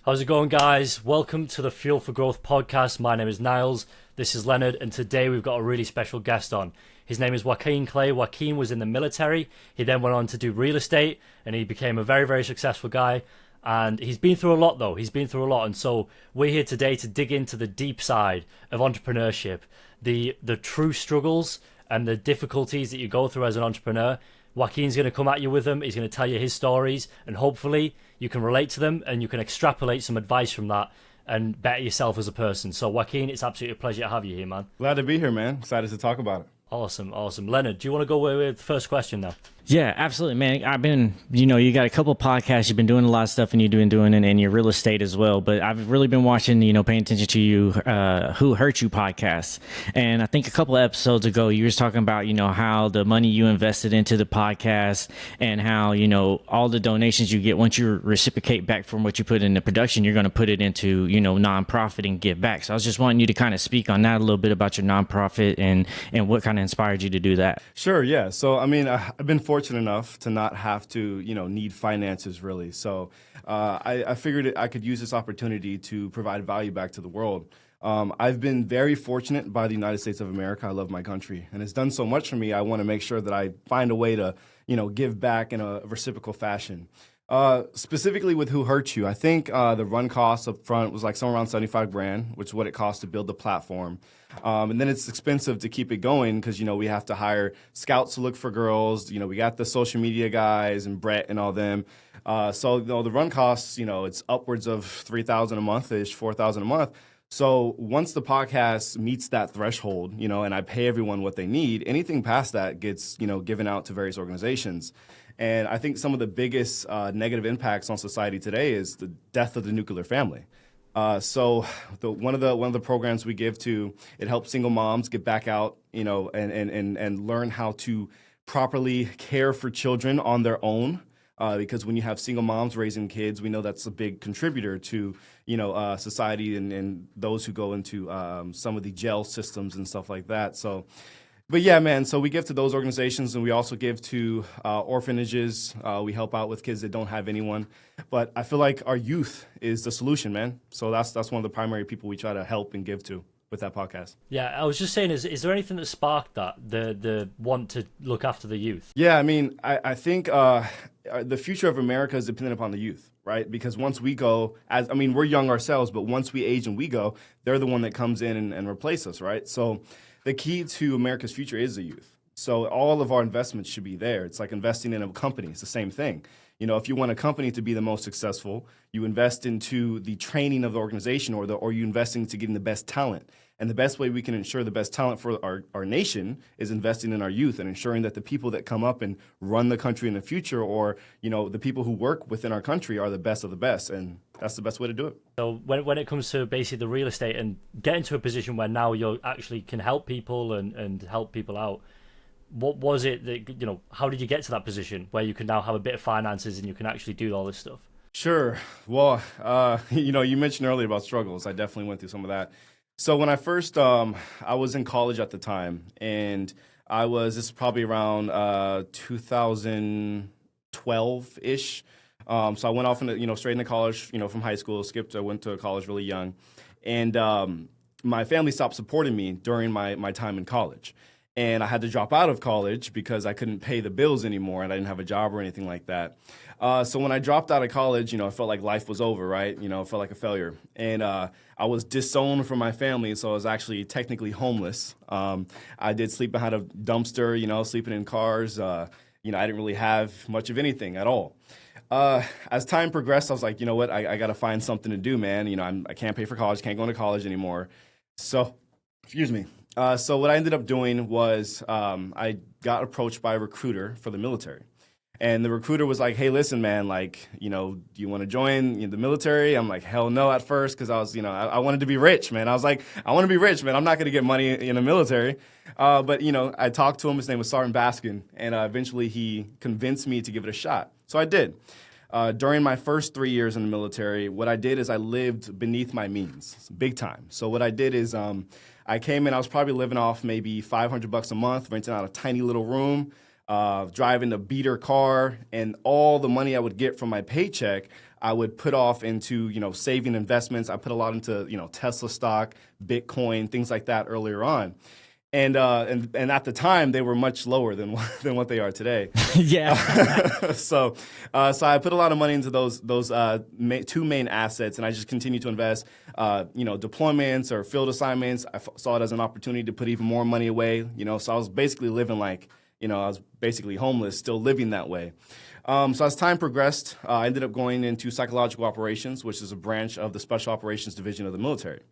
How's it going, guys? Welcome to the Fuel for Growth podcast. My name is Niles. This is Leonard, and today we've got a really special guest on. His name is Joaquin Clay. Joaquin was in the military. He then went on to do real estate, and he became a very, very successful guy. And he's been through a lot, though. He's been through a lot, and so we're here today to dig into the deep side of entrepreneurship, the true struggles and the difficulties that you go through as an entrepreneur. Joaquin's going to come at you with them. He's going to tell you his stories, and hopefully you can relate to them and you can extrapolate some advice from that and better yourself as a person. So, Joaquin, it's absolutely a pleasure to have you here, man. Glad to be here, man. Excited to talk about it. Awesome. Leonard, do you want to go with the first question now? Yeah, absolutely, man. I've been, you got a couple of podcasts. You've been doing a lot of stuff, and you've been doing it in your real estate as well. But I've really been watching, paying attention to you, Who Hurt You podcast. And I think a couple of episodes ago, you were talking about, how the money you invested into the podcast and how, all the donations you get, once you reciprocate back from what you put into production, you're going to put it into, nonprofit and give back. So I was just wanting you to kind of speak on that a little bit about your nonprofit and what kind of inspired you to do that. Sure, yeah. So, I've been fortunate enough to not have to, need finances really. So I figured I could use this opportunity to provide value back to the world. I've been very fortunate by the United States of America. I love my country, and it's done so much for me. I want to make sure that I find a way to, give back in a reciprocal fashion. Specifically with Who Hurt You, I think the run cost up front was like somewhere around 75 grand, which is what it costs to build the platform. And then it's expensive to keep it going because, we have to hire scouts to look for girls. We got the social media guys and Brett and all them. So the run costs, it's upwards of $3,000 a month-ish, $4,000 a month. So once the podcast meets that threshold, and I pay everyone what they need, anything past that gets, given out to various organizations. And I think some of the biggest negative impacts on society today is the death of the nuclear family. So one of the programs we give to, it helps single moms get back out, and learn how to properly care for children on their own. Because when you have single moms raising kids, we know that's a big contributor to, society and those who go into some of the jail systems and stuff like that. So, but yeah, man, so we give to those organizations, and we also give to orphanages. We help out with kids that don't have anyone. But I feel like our youth is the solution, man. So that's one of the primary people we try to help and give to with that podcast. Yeah, I was just saying, is there anything that sparked that, the want to look after the youth? Yeah, I think the future of America is dependent upon the youth, right? Because once we go, we're young ourselves, but once we age and we go, they're the one that comes in and replace us, right? So the key to America's future is the youth. So all of our investments should be there. It's like investing in a company. It's the same thing. If you want a company to be the most successful, you invest into the training of the organization or you invest into getting the best talent. And the best way we can ensure the best talent for our nation is investing in our youth and ensuring that the people that come up and run the country in the future or, the people who work within our country are the best of the best. And that's the best way to do it. So when it comes to basically the real estate and getting to a position where now you actually can help people and help people out, what was it that, how did you get to that position where you can now have a bit of finances and you can actually do all this stuff? Sure. Well, you mentioned earlier about struggles. I definitely went through some of that. So when I first, I was in college at the time, and this is probably around 2012-ish. So I went off into, straight into college, from high school, I went to college really young. And my family stopped supporting me during my time in college. And I had to drop out of college because I couldn't pay the bills anymore and I didn't have a job or anything like that. So when I dropped out of college, I felt like life was over, right? I felt like a failure. And I was disowned from my family, so I was actually technically homeless. I did sleep behind a dumpster, sleeping in cars. I didn't really have much of anything at all. As time progressed, I was like, you know what? I got to find something to do, man. I can't pay for college, can't go into college anymore. So, excuse me. So what I ended up doing was I got approached by a recruiter for the military. And the recruiter was like, hey, listen, man, do you want to join the military? I'm like, hell no at first, because I was, I wanted to be rich, man. I was like, I want to be rich, man. I'm not going to get money in the military. But, I talked to him. His name was Sergeant Baskin. And eventually he convinced me to give it a shot. So I did. During my first 3 years in the military, what I did is I lived beneath my means, big time. So what I did is I came in, I was probably living off maybe $500 a month, renting out a tiny little room, driving a beater car, and all the money I would get from my paycheck, I would put off into, saving investments. I put a lot into, Tesla stock, Bitcoin, things like that earlier on. And at the time they were much lower than what they are today. Yeah. So I put a lot of money into those two main assets, and I just continued to invest. Deployments or field assignments. I saw it as an opportunity to put even more money away. So I was basically living like, I was basically homeless, still living that way. So as time progressed, I ended up going into psychological operations, which is a branch of the Special Operations Division of the military.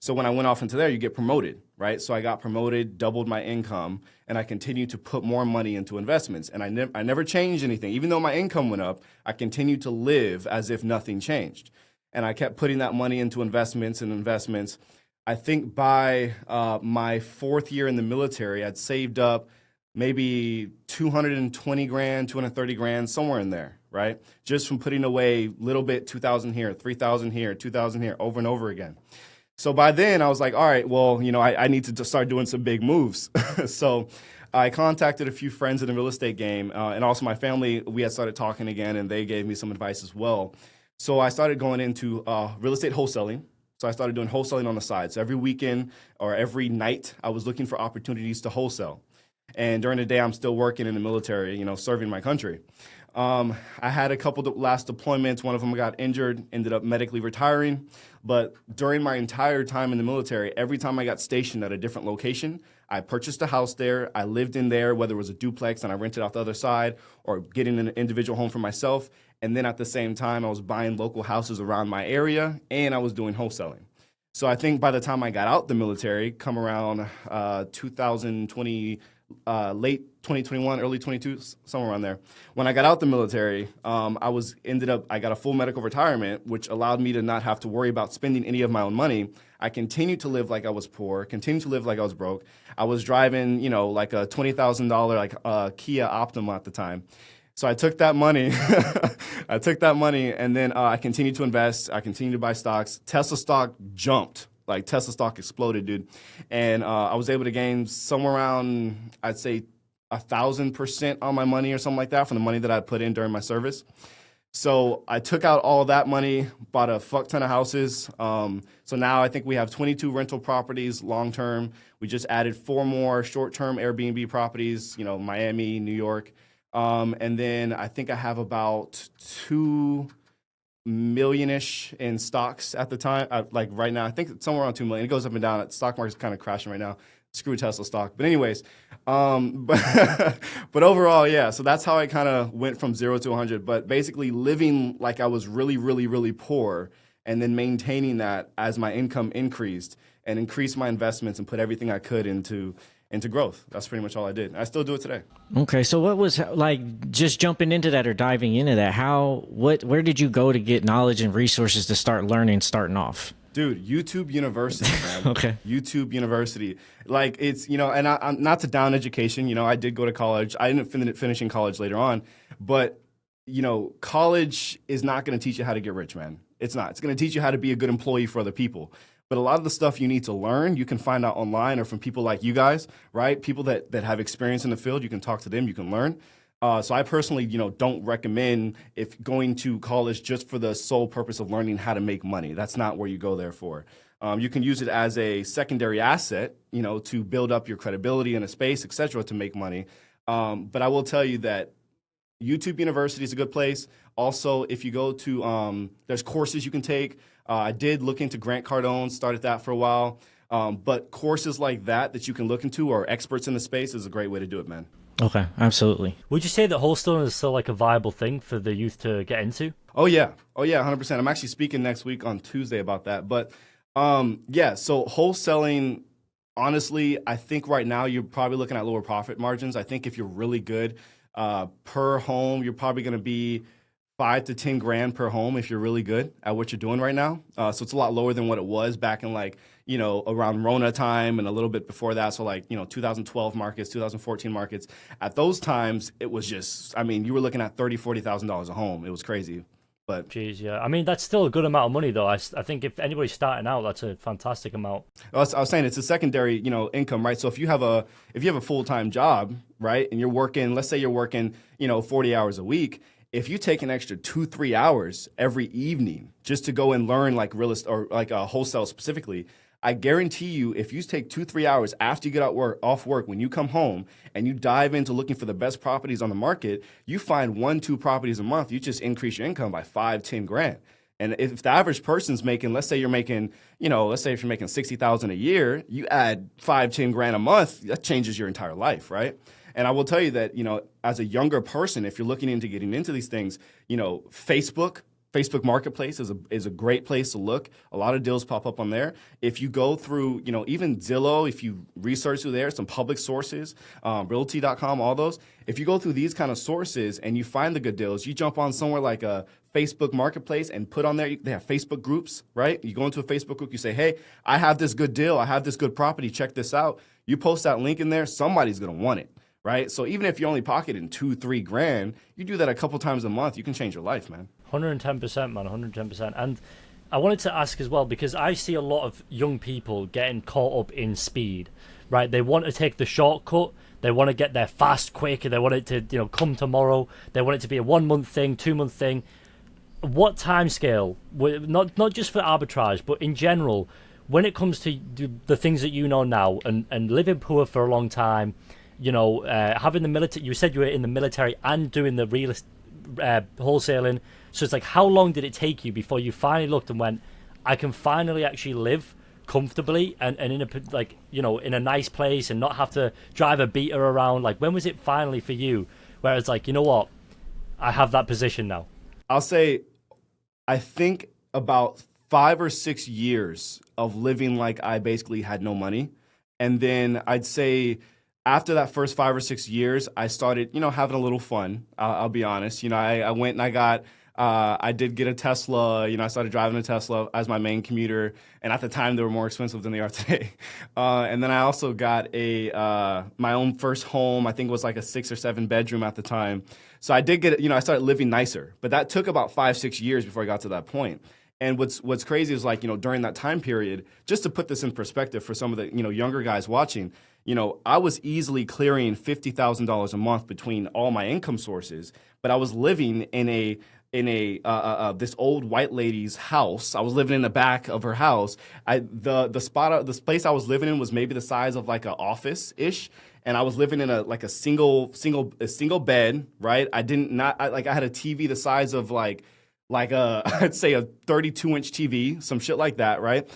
So when I went off into there, you get promoted, right? So I got promoted, doubled my income, and I continued to put more money into investments. And I never changed anything. Even though my income went up, I continued to live as if nothing changed. And I kept putting that money into investments and investments. I think by my 4th year in the military, I'd saved up maybe 220 grand, 230 grand, somewhere in there, right? Just from putting away little bit, 2,000 here, 3,000 here, 2,000 here, over and over again. So by then I was like, all right, well, I need to start doing some big moves. So I contacted a few friends in the real estate game, and also my family. We had started talking again, and they gave me some advice as well. So I started going into real estate wholesaling. So I started doing wholesaling on the side. So every weekend or every night, I was looking for opportunities to wholesale. And during the day, I'm still working in the military, serving my country. I had a couple of last deployments. One of them got injured, ended up medically retiring. But during my entire time in the military, every time I got stationed at a different location, I purchased a house there. I lived in there, whether it was a duplex and I rented out the other side or getting an individual home for myself. And then at the same time, I was buying local houses around my area and I was doing wholesaling. So I think by the time I got out the military, come around 2020, late 2021, early 22, somewhere around there. When I got out the military, I got a full medical retirement, which allowed me to not have to worry about spending any of my own money. I continued to live like I was poor, continued to live like I was broke. I was driving, like a $20,000 Kia Optima at the time. So I took that money, and then I continued to invest. I continued to buy stocks. Tesla stock jumped. Like Tesla stock exploded, dude. And I was able to gain somewhere around, I'd say, 1,000% on my money or something like that from the money that I put in during my service. So I took out all that money, bought a fuck ton of houses. So now I think we have 22 rental properties long-term. We just added 4 more short-term Airbnb properties, Miami, New York. And then I think I have about 2 million-ish in stocks at the time. Like right now, I think it's somewhere around 2 million. It goes up and down. The stock market's kind of crashing right now. Screw Tesla stock. But anyways, but overall, yeah. So that's how I kind of went from 0 to 100. But basically living like I was really, really, really poor, and then maintaining that as my income increased, and increased my investments and put everything I could into growth. That's pretty much all I did. I still do it today. Okay, so what was like just jumping into that or diving into that? Where did you go to get knowledge and resources to start learning, starting off? Dude, YouTube University, man. Okay. YouTube University. Like it's, and I'm not to down education, I did go to college. I ended up finishing college later on, but college is not going to teach you how to get rich, man. It's not. It's going to teach you how to be a good employee for other people. But a lot of the stuff you need to learn, you can find out online or from people like you guys, right? People that have experience in the field. You can talk to them, you can learn. So I personally, don't recommend if going to college just for the sole purpose of learning how to make money. That's not where you go there for. You can use it as a secondary asset, to build up your credibility in a space, et cetera, to make money. But I will tell you that YouTube University is a good place. Also, if you go to, there's courses you can take. I did look into Grant Cardone, started that for a while. But courses like that you can look into, or experts in the space, is a great way to do it, man. Okay, absolutely. Would you say that wholesaling is still like a viable thing for the youth to get into? Oh yeah, 100%. I'm actually speaking next week on Tuesday about that. But so wholesaling, honestly, I think right now you're probably looking at lower profit margins. I think if you're really good per home, you're probably going to be 5 to 10 grand per home if you're really good at what you're doing right now. So it's a lot lower than what it was back in around Rona time and a little bit before that. So 2012 markets, 2014 markets. At those times, it was just, you were looking at $30,000, $40,000 a home. It was crazy. But jeez, yeah. That's still a good amount of money, though. I think if anybody's starting out, that's a fantastic amount. I was saying it's a secondary, income, right? So if you have a full-time job, right, and you're working, let's say you're working, 40 hours a week. if you take an extra 2-3 hours every evening just to go and learn like real estate or like wholesale specifically, I guarantee you, if you take 2-3 hours after you get off work, when you come home and you dive into looking for the best properties on the market, you find 1-2 properties a month, you just increase your income by 5-10 grand. And if the average person's making, let's say you're making, let's say if you're making 60,000 a year, you add 5-10 grand a month, that changes your entire life, right? And I will tell you that, as a younger person, if you're looking into getting into these things, Facebook Marketplace is a great place to look. A lot of deals pop up on there. If you go through, even Zillow, if you research through there, some public sources, realty.com, all those. If you go through these kind of sources and you find the good deals, you jump on somewhere like a Facebook Marketplace and put on there, they have Facebook groups, right? You go into a Facebook group, you say, hey, I have this good deal. I have this good property. Check this out. You post that link in there, somebody's going to want it. Right? So even if you're only pocketing 2-3 grand, you do that a couple times a month, you can change your life, man. 110%, man, 110%. And I wanted to ask as well, because I see a lot of young people getting caught up in speed, right? They want to take the shortcut. They want to get there fast, quick, and they want it to, come tomorrow. They want it to be a 1-month thing, 2-month thing. What time scale, not just for arbitrage, but in general, when it comes to the things that you know now and living poor for a long time, having the military, you said you were in the military and doing the real wholesaling. So it's like, how long did it take you before you finally looked and went, I can finally actually live comfortably and in in a nice place and not have to drive a beater around? Like, when was it finally for you where it's like, you know what, I have that position now? I'll say, I think about 5 or 6 years of living like I basically had no money. And then I'd say, after that first 5 or 6 years, I started, having a little fun. I'll be honest. I went and I did get a Tesla. I started driving a Tesla as my main commuter. And at the time, they were more expensive than they are today. And then I also got my own first home. I think it was like a 6 or 7 bedroom at the time. So I did get, I started living nicer. But that took about 5-6 years before I got to that point. And what's crazy is during that time period, just to put this in perspective for some of the, younger guys watching, I was easily clearing $50,000 a month between all my income sources, but I was living in this old white lady's house. I was living in the back of her house. This place I was living in was maybe the size of like an office-ish. And I was living in a single bed, right? I had a TV the size of I'd say a 32-inch TV, some shit like that, right?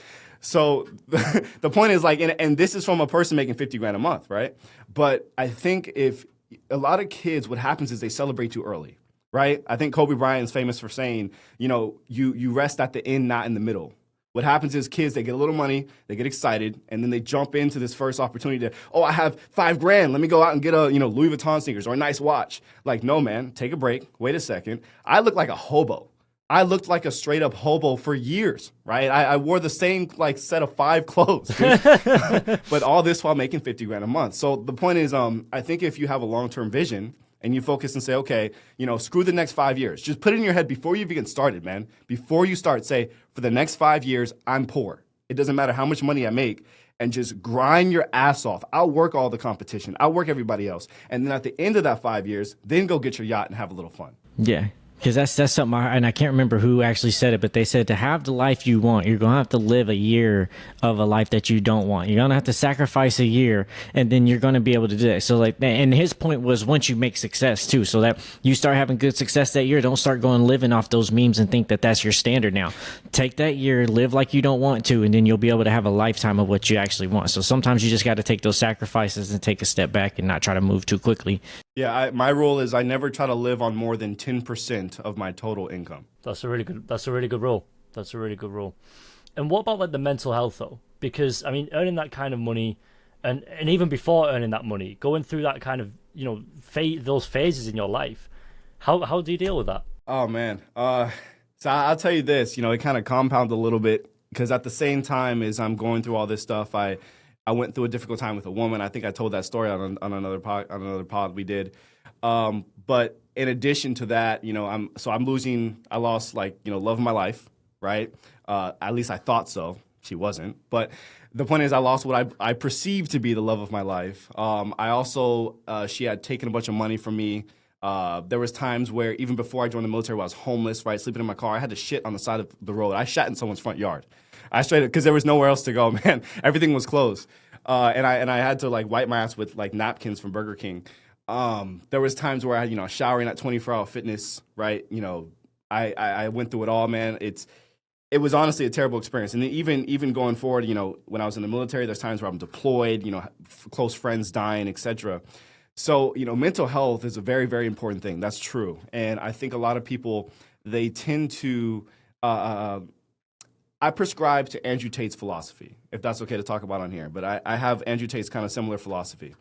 So the point is and this is from a person making 50 grand a month, right? But I think if a lot of kids, what happens is they celebrate too early, right? I think Kobe Bryant is famous for saying, you rest at the end, not in the middle. What happens is kids, they get a little money, they get excited, and then they jump into this first opportunity I have 5 grand. Let me go out and get a, Louis Vuitton sneakers or a nice watch. Like, no, man, take a break. Wait a second. I look like a hobo. I looked like a straight up hobo for years, right? I wore the same set of 5 clothes, but all this while making 50 grand a month. So the point is, I think if you have a long-term vision and you focus and say, okay, screw the next 5 years. Just put it in your head before you've even started, man. Before you start, say, for the next 5 years, I'm poor. It doesn't matter how much money I make, and just grind your ass off. I'll work all the competition. I'll work everybody else. And then at the end of that 5 years, then go get your yacht and have a little fun. Yeah. Because that's something, and I can't remember who actually said it, but they said to have the life you want, you're going to have to live a year of a life that you don't want. You're going to have to sacrifice a year, and then you're going to be able to do it. So and his point was once you make success too, so that you start having good success that year, don't start going living off those memes and think that that's your standard now. Take that year, live like you don't want to, and then you'll be able to have a lifetime of what you actually want. So sometimes you just got to take those sacrifices and take a step back and not try to move too quickly. Yeah, my rule is I never try to live on more than 10% of my total income. That's a really good rule. That's a really good rule. And what about the mental health though? Because earning that kind of money, and even before earning that money, going through that kind of those phases in your life, how do you deal with that? Oh man, so I'll tell you this. It kind of compounds a little bit because at the same time as I'm going through all this stuff, I went through a difficult time with a woman. I think I told that story on another pod we did. But in addition to that, I lost love of my life, right? At least I thought so. She wasn't. But the point is I lost what I perceived to be the love of my life. I also, she had taken a bunch of money from me There was times where even before I joined the military, where I was homeless, right, sleeping in my car, I had to shit on the side of the road. I shat in someone's front yard. I straight up, because there was nowhere else to go, man. Everything was closed. And I had to like wipe my ass with like napkins from Burger King. There was times where I had, showering at 24-hour fitness, right? I went through it all, man. It was honestly a terrible experience. And then even going forward, when I was in the military, there's times where I'm deployed, close friends dying, etc. So, mental health is a very, very important thing. That's true. And I think a lot of people, they tend to, I prescribe to Andrew Tate's philosophy, if that's okay to talk about on here. But I have Andrew Tate's kind of similar philosophy.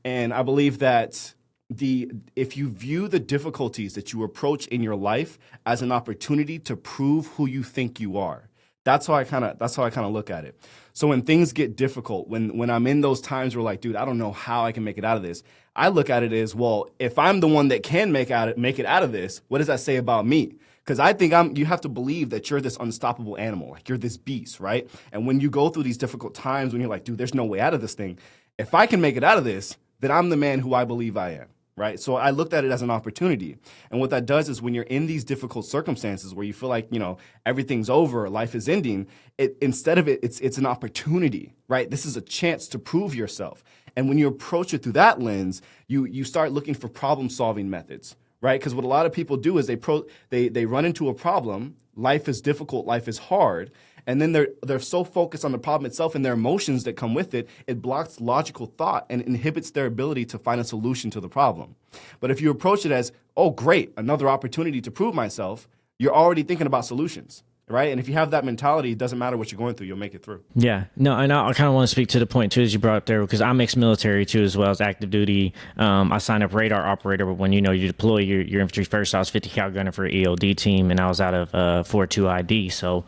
And I believe that if you view the difficulties that you approach in your life as an opportunity to prove who you think you are, that's how I kind of look at it. So when things get difficult, when I'm in those times where like, dude, I don't know how I can make it out of this, I look at it as, well, if I'm the one that can make it out of this, what does that say about me? Because I think you have to believe that you're this unstoppable animal, like you're this beast, right? And when you go through these difficult times, when you're like, dude, there's no way out of this thing, if I can make it out of this, then I'm the man who I believe I am. Right. So I looked at it as an opportunity. And what that does is when you're in these difficult circumstances where you feel like, everything's over, life is ending, instead of it's an opportunity, right? This is a chance to prove yourself. And when you approach it through that lens, you start looking for problem solving methods, right? Because what a lot of people do is they run into a problem. Life is difficult. Life is hard. And then they're so focused on the problem itself and their emotions that come with it, it blocks logical thought and inhibits their ability to find a solution to the problem. But if you approach it as, oh, great, another opportunity to prove myself, you're already thinking about solutions, right? And if you have that mentality, it doesn't matter what you're going through, you'll make it through. Yeah, no, and I kind of want to speak to the point too, as you brought up there, because I'm ex-military too, as well as active duty. I signed up radar operator, but when you deploy your infantry first, I was 50 cal gunner for an EOD team, and I was out of 4-2 ID. So,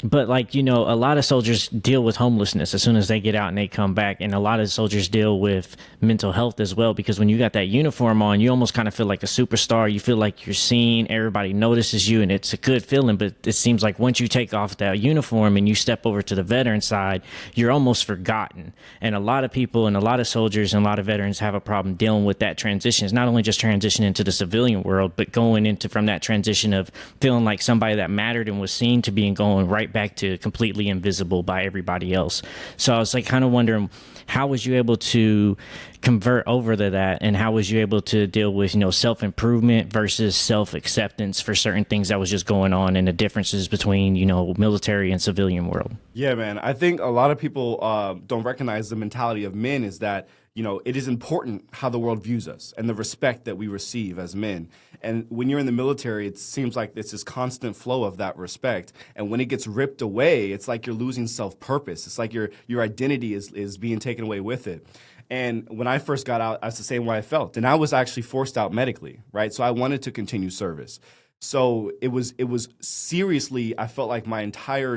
but a lot of soldiers deal with homelessness as soon as they get out and they come back. And a lot of soldiers deal with mental health as well, because when you got that uniform on, you almost kind of feel like a superstar. You feel like you're seen, everybody notices you, and it's a good feeling. But it seems like once you take off that uniform and you step over to the veteran side, you're almost forgotten. And a lot of people and a lot of soldiers and a lot of veterans have a problem dealing with that transition. It's not only just transitioning into the civilian world, but going into from that transition of feeling like somebody that mattered and was seen to being going right back to completely invisible by everybody else. So I was kind of wondering, how was you able to convert over to that, and how was you able to deal with self-improvement versus self-acceptance for certain things that was just going on, and the differences between military and civilian world? Yeah, man, I think a lot of people don't recognize the mentality of men is that it is important how the world views us and the respect that we receive as men. And when you're in the military, it seems like it's this constant flow of that respect. And when it gets ripped away, it's like you're losing self-purpose. It's like your identity is being taken away with it. And when I first got out, that's the same way I felt. And I was actually forced out medically, right? So I wanted to continue service. So it was seriously, I felt like my entire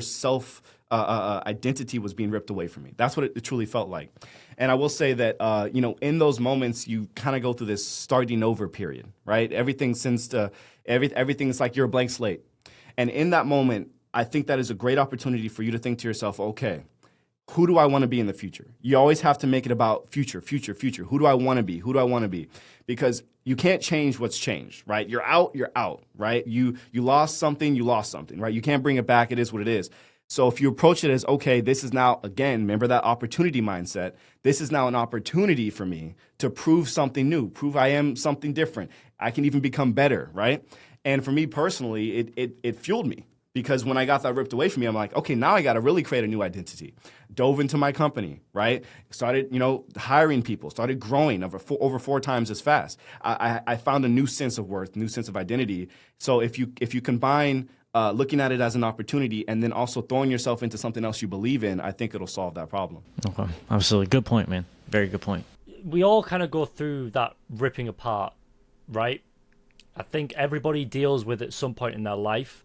identity was being ripped away from me. That's what it truly felt like. And I will say that, in those moments, you kind of go through this starting over period, right? Everything is like you're a blank slate. And in that moment, I think that is a great opportunity for you to think to yourself, okay, who do I want to be in the future? You always have to make it about future. Who do I want to be? Who do I want to be? Because you can't change what's changed, right? You're out, right? You lost something, right? You can't bring it back. It is what it is. So if you approach it as, okay, this is now, again, remember that opportunity mindset, this is now an opportunity for me to prove something new, prove I am something different. I can even become better, right? And for me personally, it fueled me. Because when I got that ripped away from me, I'm like, okay, now I got to really create a new identity. Dove into my company, right? Started, hiring people, started growing over 4 times as fast. I found a new sense of worth, new sense of identity. So if you combine looking at it as an opportunity and then also throwing yourself into something else you believe in, I think it'll solve that problem. Okay, absolutely. Good point, man. Very good point. We all kind of go through that ripping apart, right? I think everybody deals with it at some point in their life,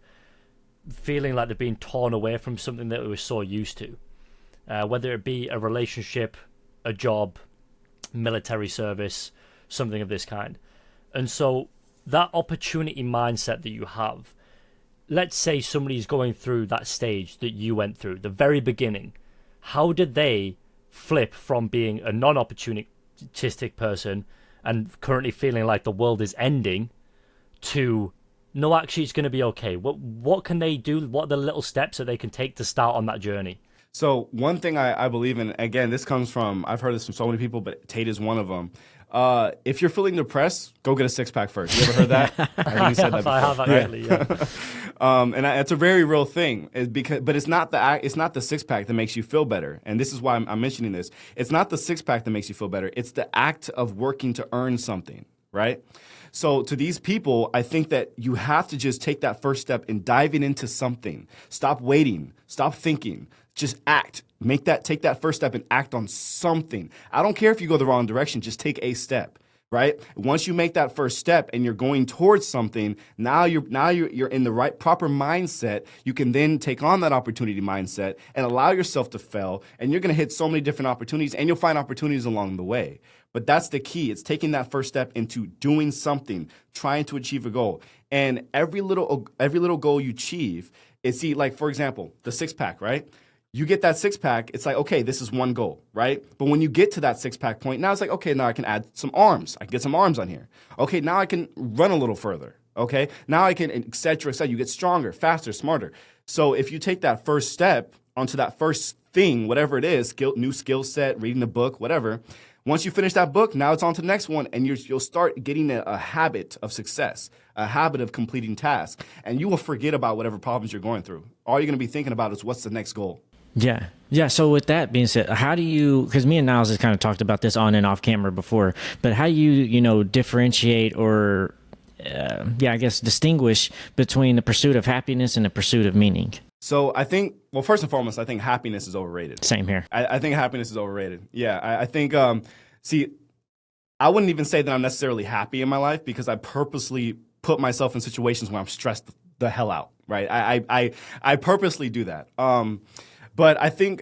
feeling like they're being torn away from something that they were so used to, whether it be a relationship, a job, military service, something of this kind. And so that opportunity mindset that you have, let's say somebody's going through that stage that you went through, the very beginning, how did they flip from being a non-opportunistic person and currently feeling like the world is ending, to no, actually it's going to be okay. What can they do? What are the little steps that they can take to start on that journey? So one thing I believe in, again, this comes from, I've heard this from so many people, but Tate is one of them. If you're feeling depressed, go get a six-pack first. You ever heard that? I think you said that before. I have actually, yeah. It's a very real thing, but it's not the six-pack that makes you feel better. And this is why I'm mentioning this. It's not the six-pack that makes you feel better. It's the act of working to earn something, right? So to these people, I think that you have to just take that first step in diving into something. Stop waiting. Stop thinking. Just act. Take that first step and act on something. I don't care if you go the wrong direction. Just take a step, right? Once you make that first step and you're going towards something, now you're in the right proper mindset. You can then take on that opportunity mindset and allow yourself to fail. And you're going to hit so many different opportunities, and you'll find opportunities along the way. But that's the key. It's taking that first step into doing something, trying to achieve a goal. And every little goal you achieve is, like, for example, the six-pack, right? You get that six-pack, it's like, okay, this is one goal, right? But when you get to that six-pack point, now it's like, okay, now I can add some arms. I can get some arms on here. Okay, now I can run a little further. Okay, now I can, et cetera, et cetera. You get stronger, faster, smarter. So if you take that first step onto that first thing, whatever it is, new skill set, reading a book, whatever, once you finish that book, now it's on to the next one, and you'll start getting a habit of success, a habit of completing tasks, and you will forget about whatever problems you're going through. All you're going to be thinking about is what's the next goal. Yeah. Yeah. So with that being said, how do you, because me and Niles has kind of talked about this on and off camera before, but how do you, differentiate or, I guess, distinguish between the pursuit of happiness and the pursuit of meaning? So I think, well, first and foremost, I think happiness is overrated. Same here. I think happiness is overrated. Yeah. I think, I wouldn't even say that I'm necessarily happy in my life because I purposely put myself in situations where I'm stressed the hell out, right? I purposely do that. But I think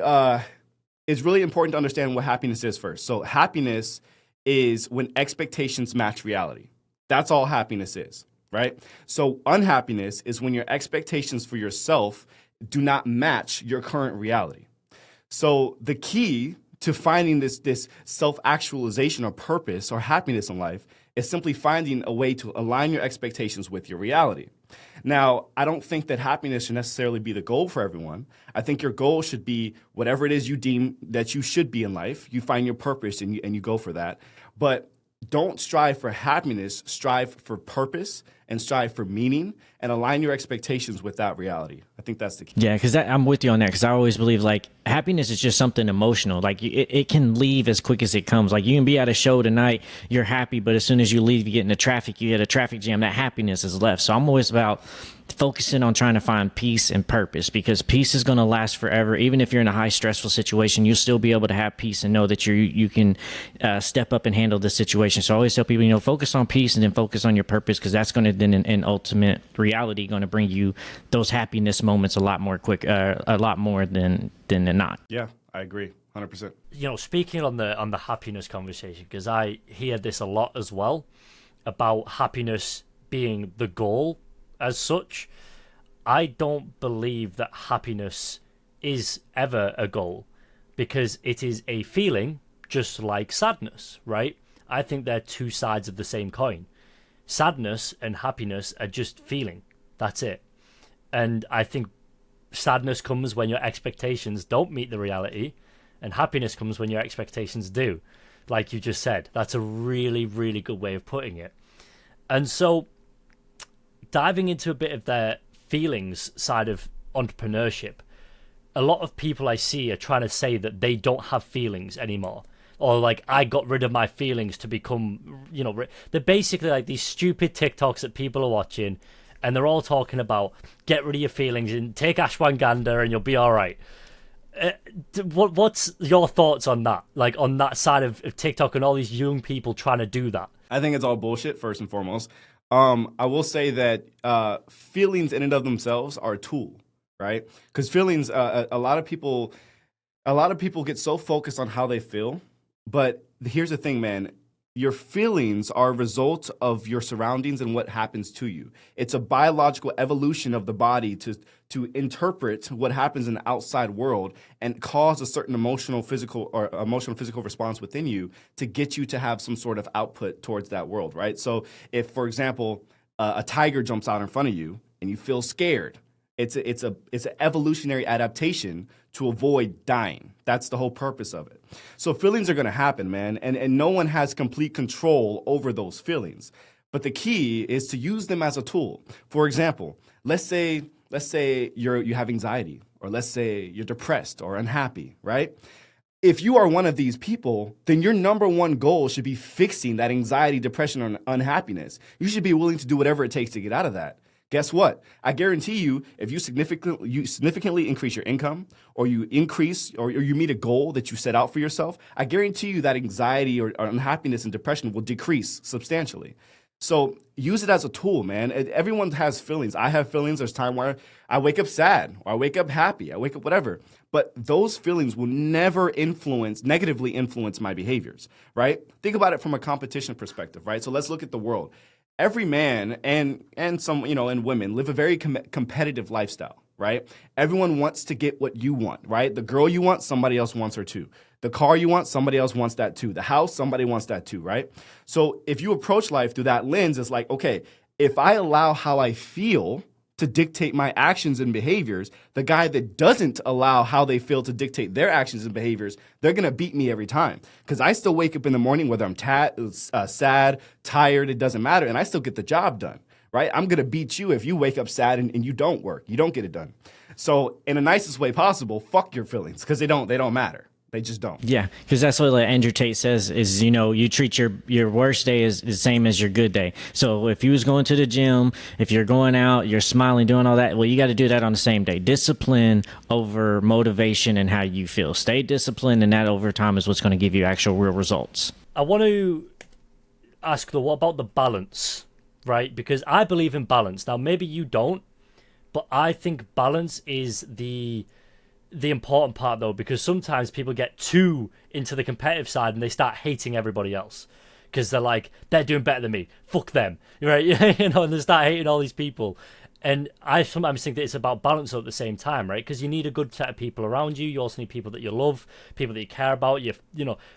it's really important to understand what happiness is first. So happiness is when expectations match reality. That's all happiness is, right? So unhappiness is when your expectations for yourself do not match your current reality. So the key to finding this self-actualization or purpose or happiness in life is simply finding a way to align your expectations with your reality. Now, I don't think that happiness should necessarily be the goal for everyone. I think your goal should be whatever it is you deem that you should be in life. You find your purpose and you go for that. But don't strive for happiness, strive for purpose and strive for meaning and align your expectations with that reality. I think that's the key. Yeah, because I'm with you on that because I always believe like happiness is just something emotional. Like it can leave as quick as it comes. Like you can be at a show tonight, you're happy, but as soon as you leave, you get into traffic, you hit a traffic jam, that happiness is left. So I'm always about focusing on trying to find peace and purpose because peace is going to last forever. Even if you're in a high stressful situation, you'll still be able to have peace and know that you can step up and handle the situation. So I always tell people, focus on peace and then focus on your purpose because that's going to then in ultimate reality going to bring you those happiness moments a lot more than not. Yeah, I agree. 100%. Speaking on the happiness conversation, because I hear this a lot as well about happiness being the goal as such. I don't believe that happiness is ever a goal because it is a feeling just like sadness, right? I think they're two sides of the same coin. Sadness and happiness are just feeling. That's it. And I think sadness comes when your expectations don't meet the reality, and happiness comes when your expectations do. Like you just said, that's a really, really good way of putting it. And so diving into a bit of the feelings side of entrepreneurship, a lot of people I see are trying to say that they don't have feelings anymore. Or like, I got rid of my feelings to become, they're basically like these stupid TikToks that people are watching, and they're all talking about get rid of your feelings and take ashwagandha and you'll be all right. What's your thoughts on that? Like on that side of TikTok and all these young people trying to do that? I think it's all bullshit, first and foremost. I will say that feelings in and of themselves are a tool, right? Because feelings, a lot of people get so focused on how they feel. But here's the thing, man. Your feelings are a result of your surroundings and what happens to you. It's a biological evolution of the body to interpret what happens in the outside world and cause a certain emotional, physical response within you to get you to have some sort of output towards that world, right? So if, for example, a tiger jumps out in front of you and you feel scared, it's an evolutionary adaptation to avoid dying. That's the whole purpose of it. So feelings are going to happen, man, and no one has complete control over those feelings. But the key is to use them as a tool. For example, let's say you have anxiety, or let's say you're depressed or unhappy, right? If you are one of these people, then your number one goal should be fixing that anxiety, depression, or unhappiness. You should be willing to do whatever it takes to get out of that. Guess what? I guarantee you, if you significantly increase your income, or you increase, or you meet a goal that you set out for yourself, I guarantee you that anxiety or unhappiness and depression will decrease substantially. So use it as a tool, man. Everyone has feelings. I have feelings. There's time where I wake up sad, or I wake up happy, I wake up whatever. But those feelings will never negatively influence my behaviors, right? Think about it from a competition perspective, right? So let's look at the world. Every man and some, and women live a very competitive lifestyle, right? Everyone wants to get what you want, right? The girl you want, somebody else wants her too. The car you want, somebody else wants that too. The house, somebody wants that too, right? So if you approach life through that lens, it's like, okay, if I allow how I feel to dictate my actions and behaviors, the guy that doesn't allow how they feel to dictate their actions and behaviors, they're going to beat me every time. Because I still wake up in the morning, whether I'm sad, tired, it doesn't matter, and I still get the job done, right? I'm going to beat you if you wake up sad and you don't work. You don't get it done. So in the nicest way possible, fuck your feelings, because they don't matter. They just don't. Yeah, because that's what Andrew Tate says is, you treat your worst day as the same as your good day. So if you was going to the gym, if you're going out, you're smiling, doing all that, well, you got to do that on the same day. Discipline over motivation and how you feel. Stay disciplined, and that over time is what's going to give you actual real results. I want to ask, though, what about the balance, right? Because I believe in balance. Now, maybe you don't, but I think balance is the important part, though, because sometimes people get too into the competitive side and they start hating everybody else because they're like, they're doing better than me, fuck them, right? And they start hating all these people. And I sometimes think that it's about balance at the same time, right? Because you need a good set of people around you. You also need people that you love, people that you care about,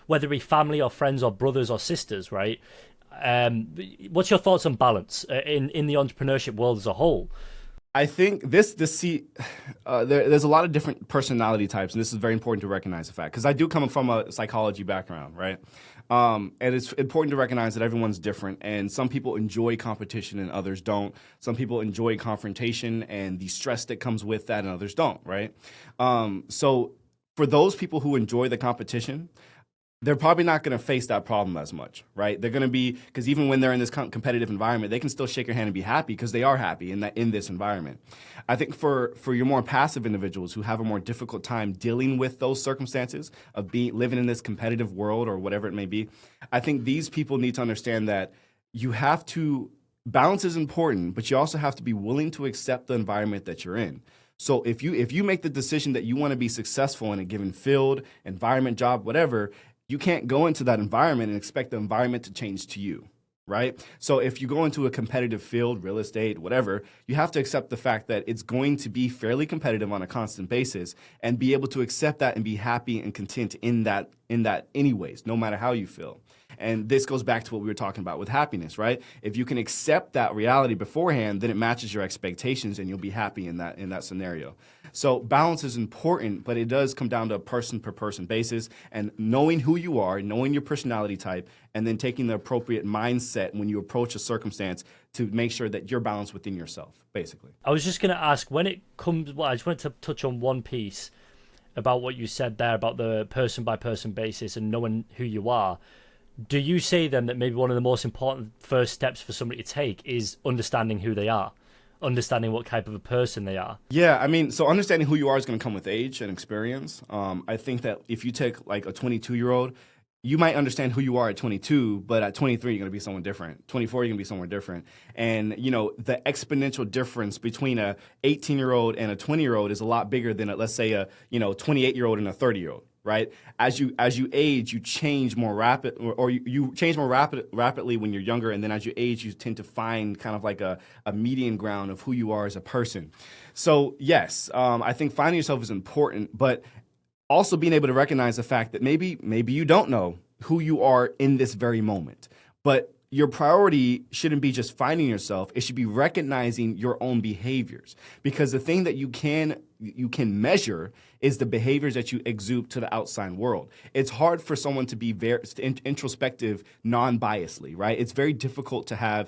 whether it be family or friends or brothers or sisters, right? What's your thoughts on balance in the entrepreneurship world as a whole? I think there's a lot of different personality types, and this is very important to recognize the fact, because I do come from a psychology background, right? And it's important to recognize that everyone's different, and some people enjoy competition and others don't. Some people enjoy confrontation and the stress that comes with that, and others don't, right? So for those people who enjoy the competition, they're probably not going to face that problem as much, right? They're going to be, because even when they're in this competitive environment, they can still shake your hand and be happy because they are happy in this environment. I think for your more passive individuals who have a more difficult time dealing with those circumstances of living in this competitive world or whatever it may be, I think these people need to understand that balance is important, but you also have to be willing to accept the environment that you're in. So if you make the decision that you want to be successful in a given field, environment, job, whatever, you can't go into that environment and expect the environment to change to you, right? So if you go into a competitive field, real estate, whatever, you have to accept the fact that it's going to be fairly competitive on a constant basis and be able to accept that and be happy and content in that anyways, no matter how you feel. And this goes back to what we were talking about with happiness, right? If you can accept that reality beforehand, then it matches your expectations and you'll be happy in that scenario. So balance is important, but it does come down to a person per person basis and knowing who you are, knowing your personality type, and then taking the appropriate mindset when you approach a circumstance to make sure that you're balanced within yourself, basically. I was just going to ask, I just wanted to touch on one piece about what you said there about the person by person basis and knowing who you are. Do you say then that maybe one of the most important first steps for somebody to take is understanding who they are, understanding what type of a person they are? Yeah, I mean, so understanding who you are is going to come with age and experience. I think that if you take like a 22-year-old, you might understand who you are at 22, but at 23, you're going to be someone different. 24, you're going to be somewhere different. And, the exponential difference between a 18-year-old and a 20-year-old is a lot bigger than, let's say, a 28-year-old and a 30-year-old. right? As you age, you change more you change more rapidly when you're younger, and then as you age, you tend to find kind of like a median ground of who you are as a person. So yes, I think finding yourself is important, but also being able to recognize the fact that maybe you don't know who you are in this very moment, but your priority shouldn't be just finding yourself. It should be recognizing your own behaviors, because the thing that you can measure is the behaviors that you exude to the outside world. It's hard for someone to be very introspective non-biasly, right? It's very difficult to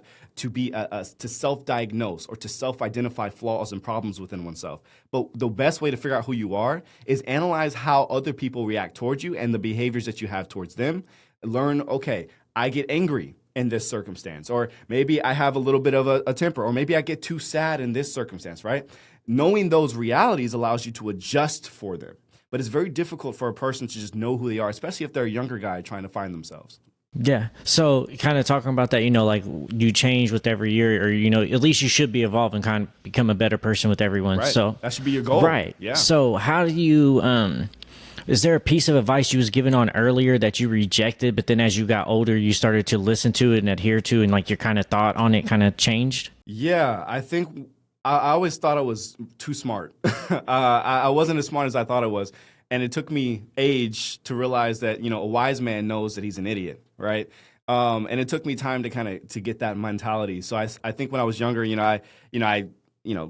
be to self-diagnose or to self-identify flaws and problems within oneself. But the best way to figure out who you are is analyze how other people react towards you and the behaviors that you have towards them. Learn, okay, I get angry in this circumstance, or maybe I have a little bit of a temper, or maybe I get too sad in this circumstance, right? Knowing those realities allows you to adjust for them. But it's very difficult for a person to just know who they are, especially if they're a younger guy trying to find themselves. Yeah. So kind of talking about that, like you change with every year, or, at least you should be evolving, kind of become a better person with everyone. Right. So that should be your goal. Right. Yeah. So how do you, is there a piece of advice you was given on earlier that you rejected, but then as you got older, you started to listen to it and adhere to, and like your kind of thought on it kind of changed? Yeah, I think I always thought I was too smart. I wasn't as smart as I thought I was. And it took me age to realize that, a wise man knows that he's an idiot, right? And it took me time to get that mentality. So I think when I was younger, I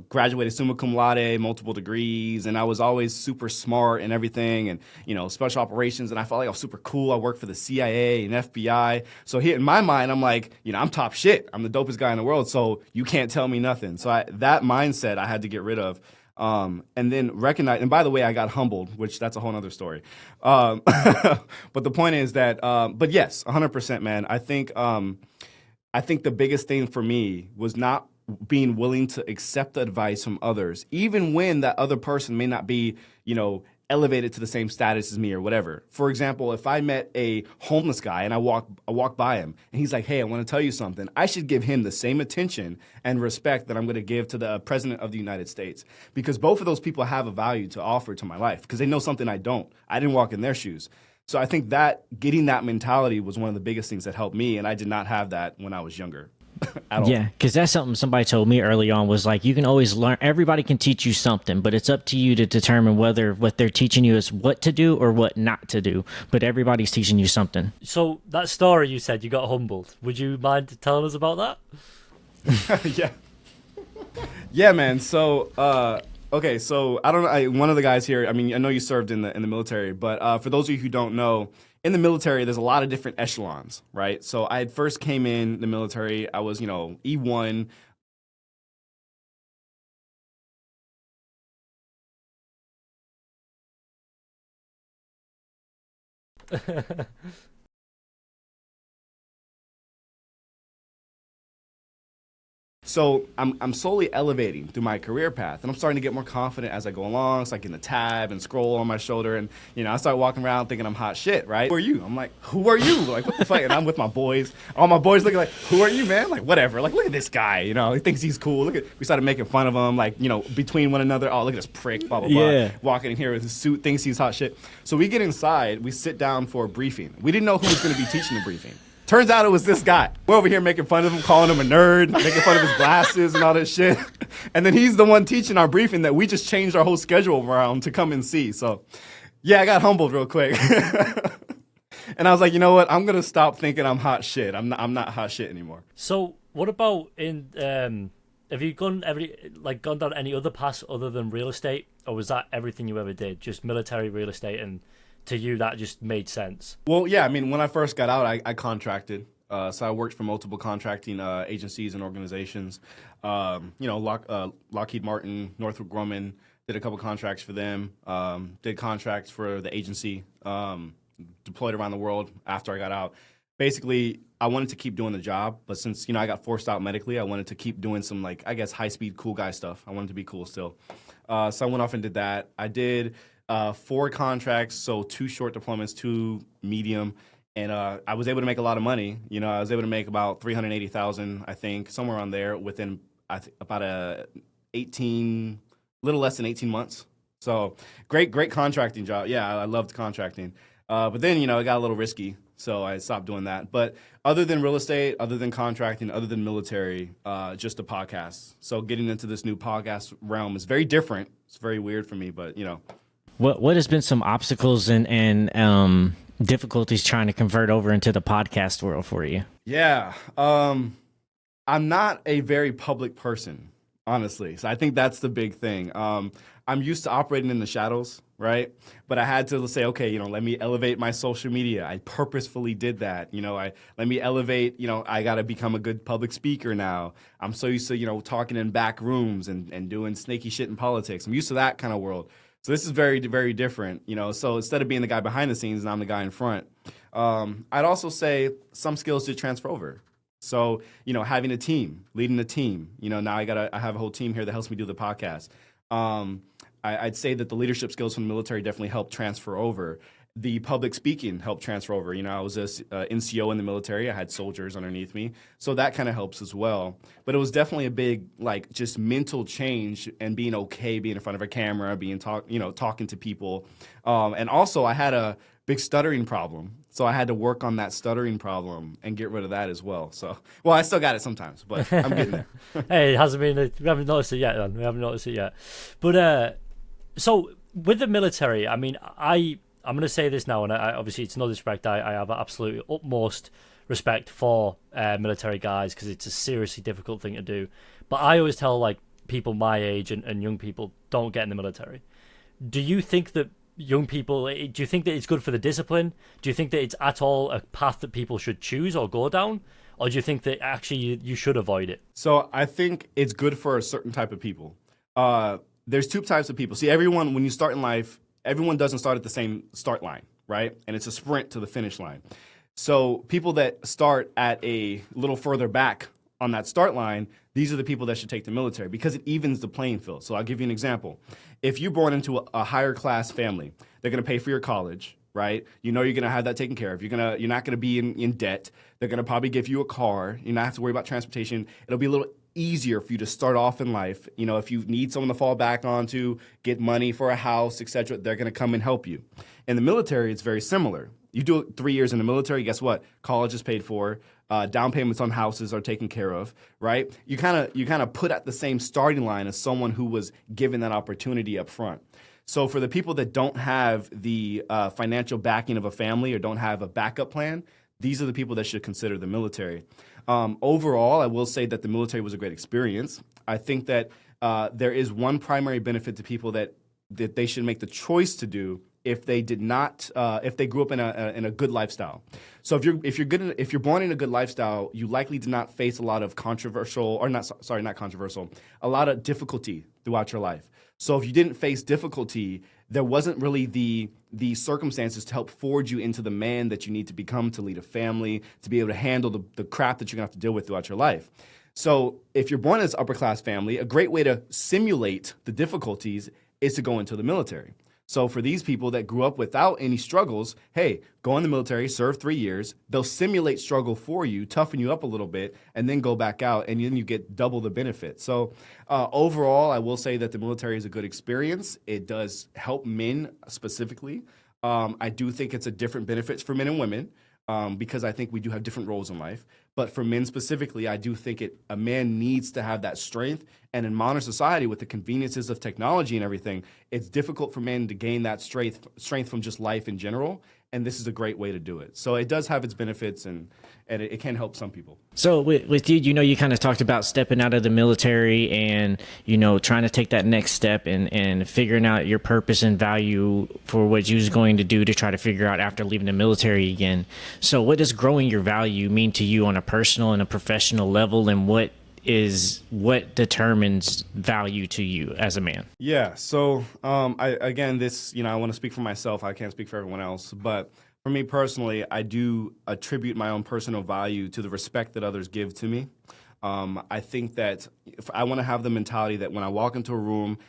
graduated summa cum laude, multiple degrees, and I was always super smart and everything, and, special operations, and I felt like I was super cool. I worked for the CIA and FBI. So here in my mind, I'm like, I'm top shit. I'm the dopest guy in the world, so you can't tell me nothing. So that mindset I had to get rid of. And then recognize, and by the way, I got humbled, which that's a whole other story. But the point is that, but yes, 100%, man. I think the biggest thing for me was not being willing to accept advice from others, even when that other person may not be, elevated to the same status as me or whatever. For example, if I met a homeless guy and I walk by him and he's like, hey, I want to tell you something, I should give him the same attention and respect that I'm going to give to the president of the United States, because both of those people have a value to offer to my life because they know something I don't. I didn't walk in their shoes. So I think that getting that mentality was one of the biggest things that helped me, and I did not have that when I was younger. Yeah, because that's something somebody told me early on, was like, you can always learn, everybody can teach you something, but it's up to you to determine whether what they're teaching you is what to do or what not to do. But everybody's teaching you something. So that story you said you got humbled, would you mind telling us about that? Yeah, man. So okay, so I don't know, one of the guys here, I mean, I know you served in the military, but for those of you who don't know, in the military, there's a lot of different echelons, right? So I had first came in the military, I was, E1. So I'm slowly elevating through my career path, and I'm starting to get more confident as I go along. It's like in the tab and scroll on my shoulder, and I start walking around thinking I'm hot shit, right? Who are you? I'm like, who are you? Like, what the fuck? And I'm with my boys. All my boys looking like, who are you, man? Like, whatever. Like, look at this guy. He thinks he's cool. We started making fun of him, like, between one another. Oh, look at this prick, blah blah blah. Yeah. Walking in here with his suit, thinks he's hot shit. So we get inside, we sit down for a briefing. We didn't know who was going to be teaching the briefing. Turns out it was this guy. We're over here making fun of him, calling him a nerd, making fun of his glasses and all that shit. And then he's the one teaching our briefing that we just changed our whole schedule around to come and see. So, yeah, I got humbled real quick. And I was like, you know what? I'm going to stop thinking I'm hot shit. I'm not hot shit anymore. So what about have you gone down any other paths other than real estate? Or was that everything you ever did? Just military, real estate, and to you, that just made sense? Well, yeah, I mean, when I first got out, I contracted. So I worked for multiple contracting agencies and organizations. Lockheed Martin, Northrop Grumman, did a couple contracts for them. Did contracts for the agency, deployed around the world after I got out. Basically, I wanted to keep doing the job, but since, I got forced out medically, I wanted to keep doing some, high-speed, cool guy stuff. I wanted to be cool still. So I went off and did that. I did 4 contracts, so 2 short deployments, 2 medium, and I was able to make a lot of money. I was able to make about $380,000, I think, somewhere on there within about little less than 18 months. So great contracting job. Yeah, I loved contracting. But then, it got a little risky, so I stopped doing that. But other than real estate, other than contracting, other than military, just a podcast. So getting into this new podcast realm is very different. It's very weird for me, but What has been some obstacles and difficulties trying to convert over into the podcast world for you? Yeah. I'm not a very public person, honestly. So I think that's the big thing. I'm used to operating in the shadows, right? But I had to say, okay, let me elevate my social media. I purposefully did that. Let me elevate, I got to become a good public speaker now. I'm so used to, talking in back rooms and doing snaky shit in politics. I'm used to that kind of world. So this is very, very different, So instead of being the guy behind the scenes, I'm the guy in front. I'd also say some skills did transfer over. So, having a team, leading a team, now I have a whole team here that helps me do the podcast. I'd say that the leadership skills from the military definitely helped transfer over. The public speaking helped transfer over. I was a NCO in the military. I had soldiers underneath me. So that kind of helps as well. But it was definitely a big, just mental change and being okay being in front of a camera, talking to people. And also I had a big stuttering problem. So I had to work on that stuttering problem and get rid of that as well. So, I still got it sometimes, but I'm getting there. Hey, it hasn't been. We haven't noticed it yet, then. We haven't noticed it yet. But so with the military, I mean, I'm going to say this now, and obviously it's no disrespect. I have absolute utmost respect for military guys because it's a seriously difficult thing to do. But I always tell people my age and young people, don't get in the military. Do you think that young people, do you think that it's good for the discipline? Do you think that it's at all a path that people should choose or go down? Or do you think that actually you should avoid it? So I think it's good for a certain type of people. There's two types of people. See, everyone, when you start in life, everyone doesn't start at the same start line, right? And it's a sprint to the finish line. So people that start at a little further back on that start line, these are the people that should take the military because it evens the playing field. So I'll give you an example. If you're born into a higher class family, they're going to pay for your college, right? You're going to have that taken care of. You're not going to be in debt. They're going to probably give you a car. You not have to worry about transportation. It'll be a little easier for you to start off in life. If you need someone to fall back onto, get money for a house, etc., they're going to come and help you. In the military, it's very similar. You do 3 years in the military, guess what? College is paid for. Down payments on houses are taken care of, right? You kind of put at the same starting line as someone who was given that opportunity up front. So for the people that don't have the financial backing of a family or don't have a backup plan, these are the people that should consider the military. Overall, I will say that the military was a great experience. I think that there is one primary benefit to people that they should make the choice to do if they did not, if they grew up in a good lifestyle. So if you're born in a good lifestyle, you likely did not face a lot of a lot of difficulty throughout your life. So if you didn't face difficulty, there wasn't really the circumstances to help forge you into the man that you need to become to lead a family, to be able to handle the crap that you're gonna have to deal with throughout your life. So if you're born in this upper class family, a great way to simulate the difficulties is to go into the military. So for these people that grew up without any struggles, hey, go in the military, serve 3 years. They'll simulate struggle for you, toughen you up a little bit, and then go back out, and then you get double the benefit. So overall, I will say that the military is a good experience. It does help men specifically. I do think it's a different benefits for men and women because I think we do have different roles in life. But for men specifically, I do think a man needs to have that strength. And in modern society, with the conveniences of technology and everything, it's difficult for men to gain that strength from just life in general. And this is a great way to do it. So it does have its benefits, and it can help some people. So with you, you kind of talked about stepping out of the military and, trying to take that next step and figuring out your purpose and value for what you was going to do to try to figure out after leaving the military again. So what does growing your value mean to you on a personal and a professional level, and what determines value to you as a man? Yeah. So I want to speak for myself. I can't speak for everyone else, but for me personally, I do attribute my own personal value to the respect that others give to me. I think that I want to have the mentality that when I walk into a room,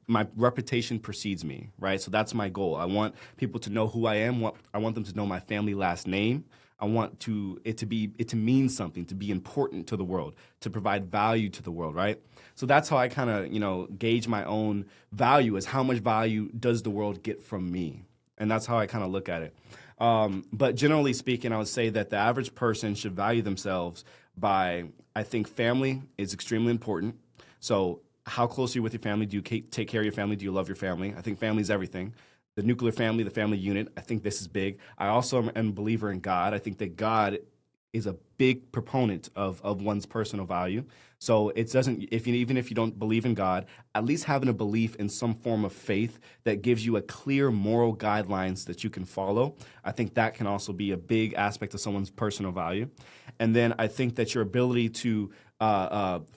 my reputation precedes me, right? So that's my goal. I want people to know who I am. I want them to know my family last name. I want it to mean something, to be important to the world, to provide value to the world, right? So that's how I kind of, gauge my own value, as how much value does the world get from me? And that's how I kind of look at it. But generally speaking, I would say that the average person should value themselves by, I think family is extremely important. So how close are you with your family? Do you take care of your family? Do you love your family? I think family is everything. The nuclear family, the family unit, I think this is big. I also am a believer in God. I think that God is a big proponent of one's personal value. So it doesn't, even if you don't believe in God, at least having a belief in some form of faith that gives you a clear moral guidelines that you can follow, I think that can also be a big aspect of someone's personal value. And then I think that your ability to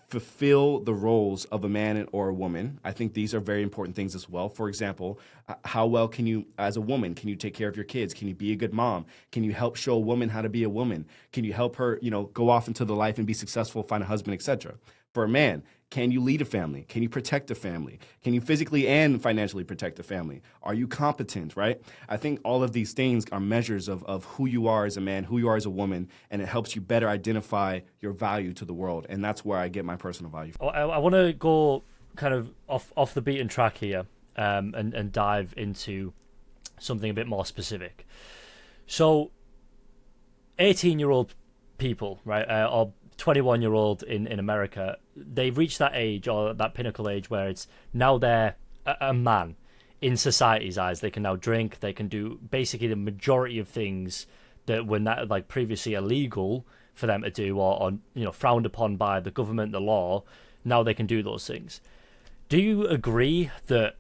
fulfill the roles of a man or a woman, I think these are very important things as well. For example, how well can you, as a woman, can you take care of your kids? Can you be a good mom? Can you help show a woman how to be a woman? Can you help her, go off into the life and be successful, find a husband, etc.? For a man, can you lead a family? Can you protect a family? Can you physically and financially protect a family? Are you competent, right? I think all of these things are measures of who you are as a man, who you are as a woman, and it helps you better identify your value to the world. And that's where I get my personal value from. I want to go kind of off the beaten track here and dive into something a bit more specific. So 18-year-old people, right, or 21-year-old in America, they've reached that age, or that pinnacle age, where it's now they're a man in society's eyes. They can now drink, they can do basically the majority of things that were not, like, previously illegal for them to do, or frowned upon by the government, the law. Now they can do those things. Do you agree that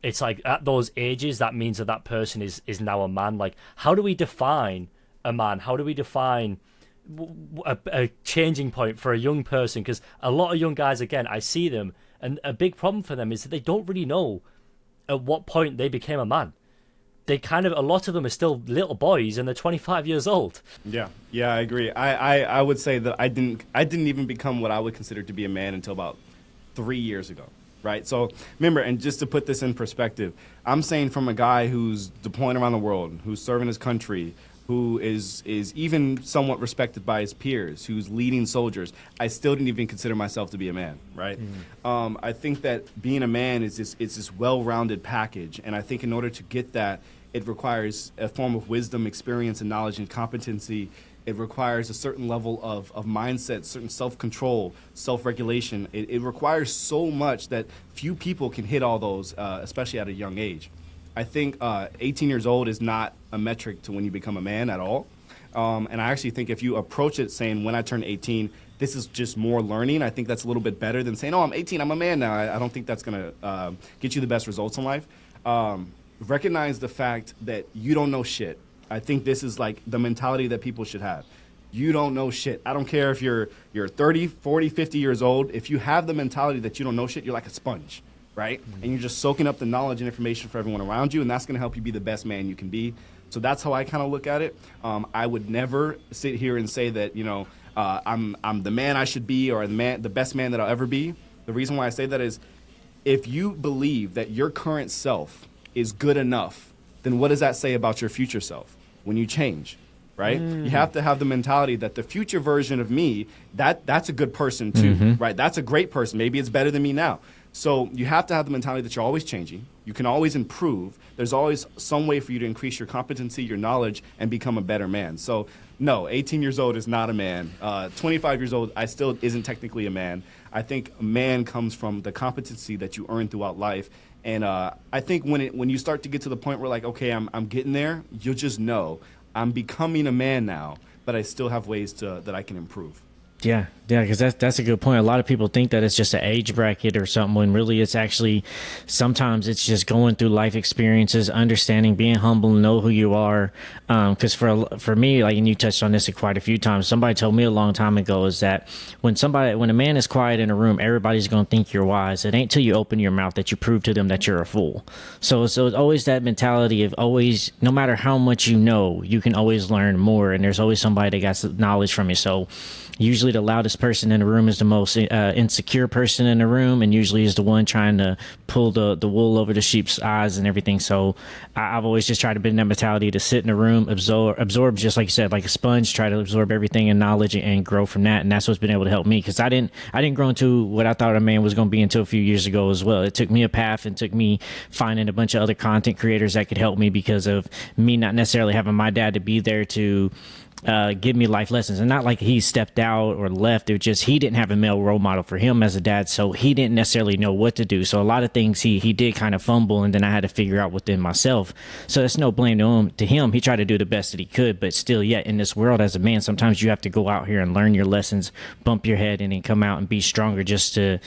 it's like at those ages that means that person is now a man? Like, how do we define a man? How do we define a changing point for a young person? Because a lot of young guys, again, I see them, and a big problem for them is that they don't really know at what point they became a man. They a lot of them are still little boys, and they're 25 years old. Yeah, I agree. I would say that I didn't even become what I would consider to be a man until about 3 years ago, right? So remember, and just to put this in perspective, I'm saying from a guy who's deploying around the world, who's serving his country, who is even somewhat respected by his peers, who's leading soldiers, I still didn't even consider myself to be a man, right? I think that being a man is this well-rounded package, and I think in order to get that, it requires a form of wisdom, experience, and knowledge and competency. It requires a certain level of mindset, certain self-control, self-regulation. It requires so much that few people can hit all those, especially at a young age. I think 18 years old is not a metric to when you become a man at all. And I actually think if you approach it saying, when I turn 18, this is just more learning, I think that's a little bit better than saying, oh, I'm 18, I'm a man now. I don't think that's going to get you the best results in life. Recognize the fact that you don't know shit. I think this is like the mentality that people should have. You don't know shit. I don't care if you're 30, 40, 50 years old. If you have the mentality that you don't know shit, you're like a sponge. Right? And you're just soaking up the knowledge and information for everyone around you, and that's going to help you be the best man you can be. So that's how I kind of look at it. I would never sit here and say that, I'm the man I should be, or the best man that I'll ever be. The reason why I say that is, if you believe that your current self is good enough, then what does that say about your future self when you change? Right? You have to have the mentality that the future version of me, that's a good person too, right? That's a great person. Maybe it's better than me now. So you have to have the mentality that you're always changing. You can always improve. There's always some way for you to increase your competency, your knowledge, and become a better man. So no, 18 years old is not a man. 25 years old, I still isn't technically a man. I think a man comes from the competency that you earn throughout life. And I think when you start to get to the point where, like, okay, I'm getting there, you'll just know I'm becoming a man now, but I still have ways that I can improve. Yeah, because that's a good point. A lot of people think that it's just an age bracket or something, when really it's actually, sometimes it's just going through life experiences, understanding, being humble, know who you are. Because for me, like, and you touched on this quite a few times, somebody told me a long time ago is that when a man is quiet in a room, everybody's going to think you're wise. It ain't till you open your mouth that you prove to them that you're a fool. So it's always that mentality of always, no matter how much you know, you can always learn more, and there's always somebody that got some knowledge from you. So usually the loudest person in the room is the most insecure person in the room, and usually is the one trying to pull the wool over the sheep's eyes and everything. So I've always just tried to be in that mentality to sit in the room, absorb, just like you said, like a sponge, try to absorb everything in knowledge and grow from that. And that's what's been able to help me, because I didn't grow into what I thought a man was going to be until a few years ago as well. It took me a path and took me finding a bunch of other content creators that could help me, because of me not necessarily having my dad to be there to give me life lessons. And not like he stepped out or left. It was just he didn't have a male role model for him as a dad, so he didn't necessarily know what to do. So a lot of things he did kind of fumble, and then I had to figure out within myself. So it's no blame to him. He tried to do the best that he could, but still, yet in this world as a man, sometimes you have to go out here and learn your lessons, bump your head, and then come out and be stronger, just to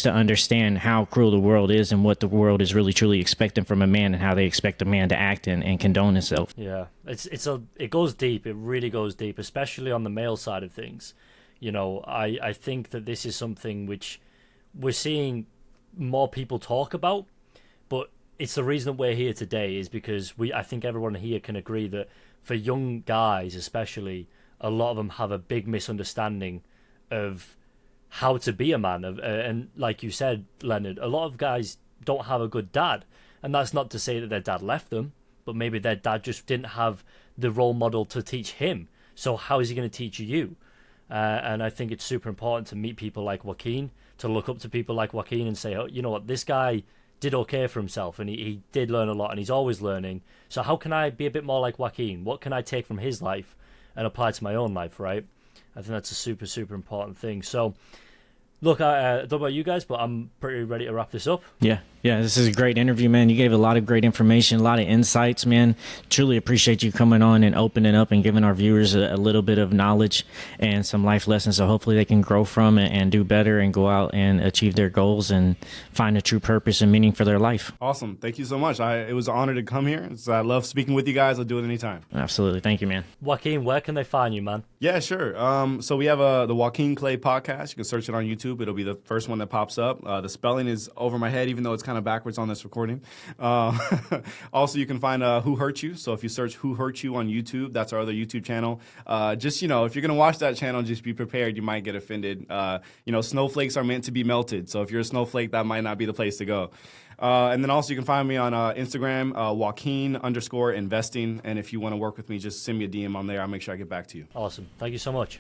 understand how cruel the world is and what the world is really truly expecting from a man, and how they expect a man to act and condone himself. Yeah, it goes deep. It really goes deep, especially on the male side of things. You know, I think that this is something which we're seeing more people talk about, but it's the reason that we're here today is because I think everyone here can agree that for young guys especially, a lot of them have a big misunderstanding of how to be a man. And like you said, Leonard, a lot of guys don't have a good dad, and that's not to say that their dad left them, but maybe their dad just didn't have the role model to teach him. So how is he going to teach you? And I think it's super important to meet people like Joaquin, to look up to people like Joaquin and say, oh, you know what, this guy did okay for himself, and he did learn a lot, and he's always learning. So how can I be a bit more like Joaquin? What can I take from his life and apply to my own life, right? I think that's a super, super important thing. So, look, I don't know about you guys, but I'm pretty ready to wrap this up. Yeah, this is a great interview, man. You gave a lot of great information, a lot of insights, man. Truly appreciate you coming on and opening up and giving our viewers a little bit of knowledge and some life lessons, so hopefully they can grow from it and do better and go out and achieve their goals and find a true purpose and meaning for their life. Awesome. Thank you so much. It was an honor to come here. I love speaking with you guys. I'll do it anytime. Absolutely. Thank you, man. Joaquin, where can they find you, man? Yeah, sure. So we have the Joaquin Clay podcast. You can search it on YouTube. It'll be the first one that pops up. The spelling is over my head, even though it's kind of backwards on this recording. Also, you can find Who Hurt You. So if you search Who Hurt You on YouTube, that's our other YouTube channel. Just, if you're going to watch that channel, just be prepared. You might get offended. Snowflakes are meant to be melted. So if you're a snowflake, that might not be the place to go. And then also you can find me on Instagram, Joaquin_investing. And if you want to work with me, just send me a DM on there. I'll make sure I get back to you. Awesome. Thank you so much.